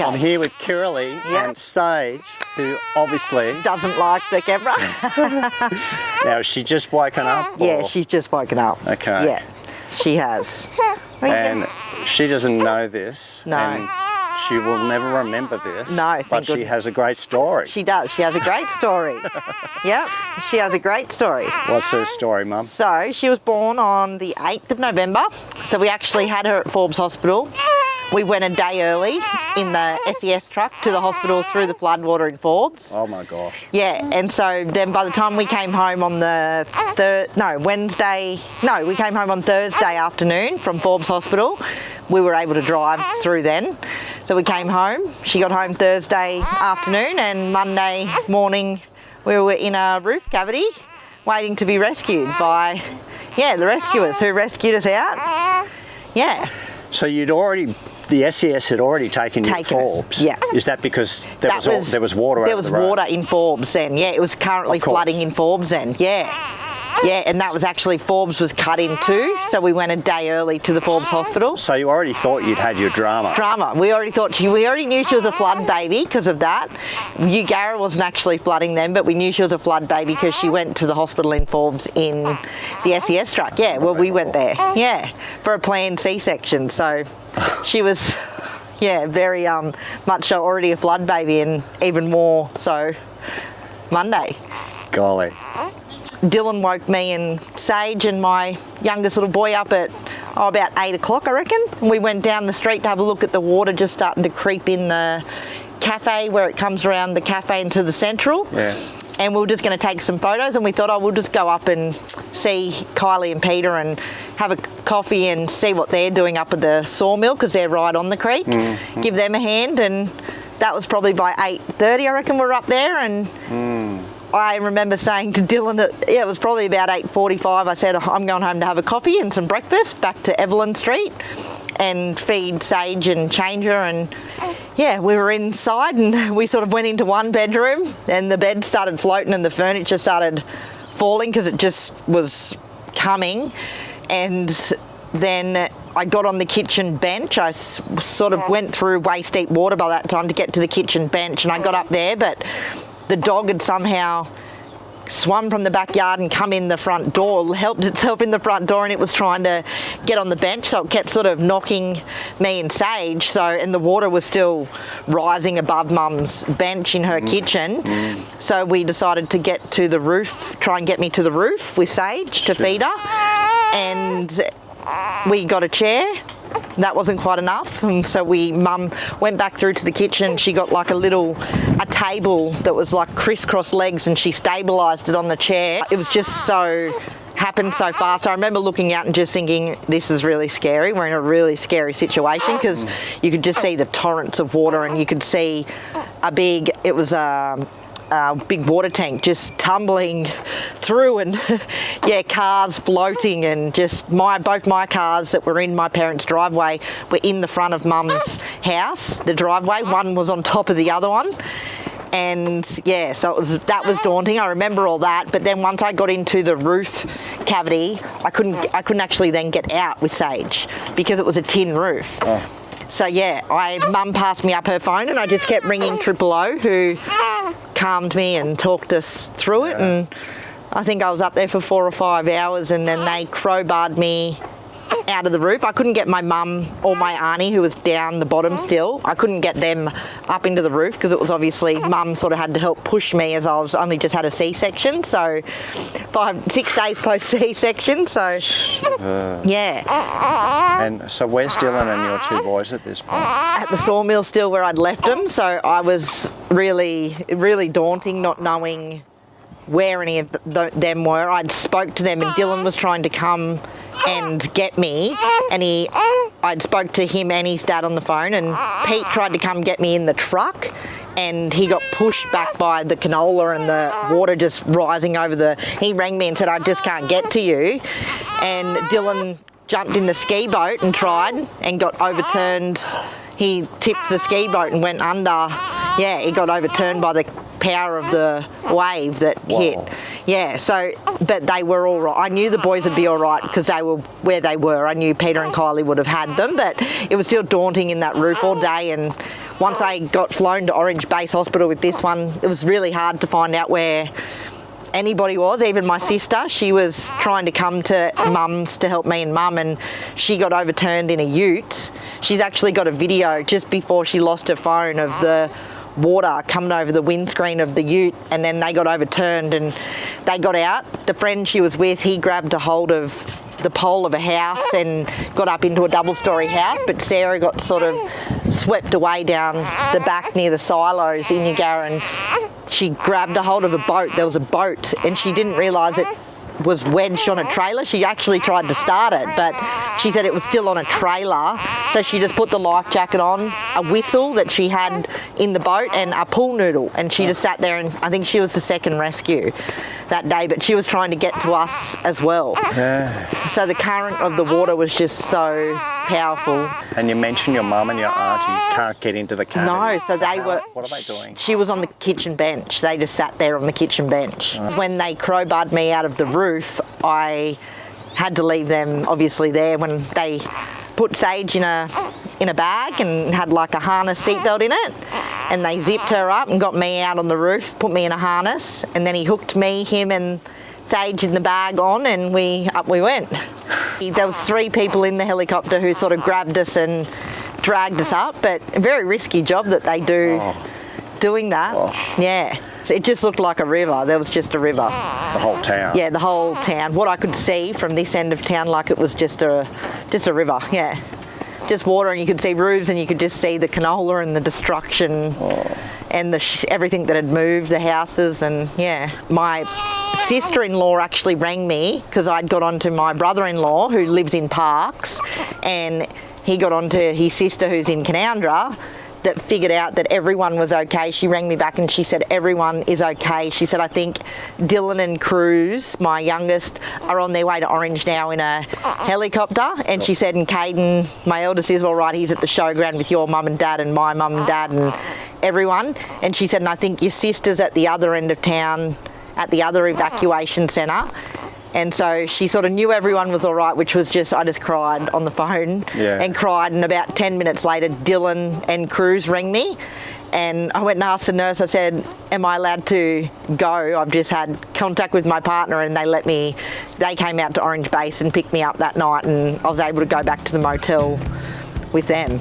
I'm here with Kirralee and Saige, who obviously doesn't like the camera. Now, she just woken up? Yeah, she's just woken up. Okay. Yeah, she has. And she doesn't know this. No. And she will never remember this. No, but she has a great story. She does. She has a great story. Yep, she has a great story. What's her story, Mum? So, she was born on the 8th of November. So, we actually had her at Forbes Hospital. We went a day early in the SES truck to the hospital through the floodwater in Forbes. Oh my gosh. Yeah, and so then by the time we came home on the we came home on Thursday afternoon from Forbes Hospital. We were able to drive through then. So we came home. She got home Thursday afternoon, and Monday morning we were in a roof cavity waiting to be rescued by, the rescuers who rescued us out. Yeah. So the SES had already taken you to Forbes. Yeah. Is that because there was water There was water in Forbes then. Yeah, it was currently flooding in Forbes then. Yeah. Yeah, and that was actually, Forbes was cut in two, so we went a day early to the Forbes Hospital. So you already thought you'd had your drama? We already knew she was a flood baby because of that. Eugowra wasn't actually flooding then, but we knew she was a flood baby because she went to the hospital in Forbes in the SES truck. Yeah, well, we went there, for a planned C-section. So she was, very much already a flood baby, and even more so Monday. Golly. Dylan woke me and Saige and my youngest little boy up at about 8 o'clock, I reckon. We went down the street to have a look at the water just starting to creep in the cafe where it comes around the cafe into the central. Yeah. And we were just going to take some photos, and we thought, we'll just go up and see Kylie and Peter and have a coffee and see what they're doing up at the sawmill, because they're right on the creek. Mm-hmm. Give them a hand, and that was probably by 8:30, I reckon we were up there. And I remember saying to Dylan, it was probably about 8:45, I said, I'm going home to have a coffee and some breakfast back to Evelyn Street and feed Saige and change her. And we were inside, and we sort of went into one bedroom, and the bed started floating and the furniture started falling because it just was coming. And then I got on the kitchen bench. I sort of went through waist deep water by that time to get to the kitchen bench, and I got up there, but the dog had somehow swum from the backyard and come in the front door, helped itself in the front door, and it was trying to get on the bench, so it kept sort of knocking me and Saige. And the water was still rising above Mum's bench in her kitchen. So we decided to get to the roof, try and get me to the roof with Saige to feed her. And we got a chair. That wasn't quite enough, and so Mum went back through to the kitchen. She got like a table that was like crisscross legs, and she stabilised it on the chair. It was just happened so fast. I remember looking out and just thinking, this is really scary. We're in a really scary situation, because you could just see the torrents of water, and you could see it was a big water tank just tumbling through, and cars floating, and just both my cars that were in my parents' driveway were in the front of Mum's house, the driveway. One was on top of the other one. And so that was daunting. I remember all that. But then once I got into the roof cavity, I couldn't actually then get out with Saige because it was a tin roof. So Mum passed me up her phone, and I just kept ringing 000, who calmed me and talked us through it. And I think I was up there for 4 or 5 hours, and then they crowbarred me out of the roof. I couldn't get my mum or my auntie, who was down the bottom still. I couldn't get them up into the roof because it was obviously Mum sort of had to help push me, as I was only just had a C-section. So 6 days post C-section. So And so where's Dylan and your two boys at this point? At the sawmill still, where I'd left them. So I was really, really daunting, not knowing where any of them were. I'd spoke to them, and Dylan was trying to come and get me, and I'd spoke to him and his dad on the phone, and Pete tried to come get me in the truck, and he got pushed back by the canola and the water just rising over he rang me and said, I just can't get to you. And Dylan jumped in the ski boat and tried, and got overturned. He tipped the ski boat and went under. He got overturned by the power of the wave that hit. Yeah, so, but they were all right. I knew the boys would be all right because they were where they were. I knew Peter and Kylie would have had them, but it was still daunting in that roof all day. And once I got flown to Orange Base Hospital with this one, it was really hard to find out where anybody was, even my sister. She was trying to come to Mum's to help me and Mum, and she got overturned in a ute. She's actually got a video just before she lost her phone of the water coming over the windscreen of the ute, and then they got overturned and they got out. The friend she was with, he grabbed a hold of the pole of a house and got up into a double-storey house, but Sarah got sort of swept away down the back near the silos in Eugowra, and she grabbed a hold of a boat. There was a boat and she didn't realise it was wedged on a trailer. She actually tried to start it, but she said it was still on a trailer, so she just put the life jacket on, a whistle that she had in the boat, and a pool noodle, and she just sat there. And I think she was the second rescue that day, but she was trying to get to us as well. Yeah. So the current of the water was just so powerful. And you mentioned your mum and your auntie can't get into the car. No, so they were... What are they doing? She was on the kitchen bench. They just sat there on the kitchen bench. When they crowbarred me out of the roof, I had to leave them obviously there. When they put Saige in a bag and had like a harness seatbelt in it, and they zipped her up and got me out on the roof, put me in a harness, and then he hooked me, him and Saige in the bag on, and up we went. There was 3 people in the helicopter who sort of grabbed us and dragged us up, but a very risky job that they do doing that. Yeah. It just looked like a river. There was just a river. The whole town? Yeah, the whole town. What I could see from this end of town, like it was just a river, yeah. Just water, and you could see roofs, and you could just see the canola and the destruction and everything that had moved, the houses, and yeah. My sister-in-law actually rang me because I'd got onto my brother-in-law who lives in Parkes, and he got onto his sister who's in Canoundra, that figured out that everyone was okay. She rang me back and she said everyone is okay. She said, I think Dylan and Cruz, my youngest, are on their way to Orange now in a helicopter. And she said, and Caden, my eldest, is all right. He's at the showground with your mum and dad and my mum and dad and everyone. And she said, and I think your sister's at the other end of town at the other evacuation centre. And so she sort of knew everyone was all right, which was just, I just cried on the phone and cried. And about 10 minutes later, Dylan and Cruz rang me. And I went and asked the nurse, I said, am I allowed to go? I've just had contact with my partner, and they came out to Orange Base and picked me up that night, and I was able to go back to the motel with them.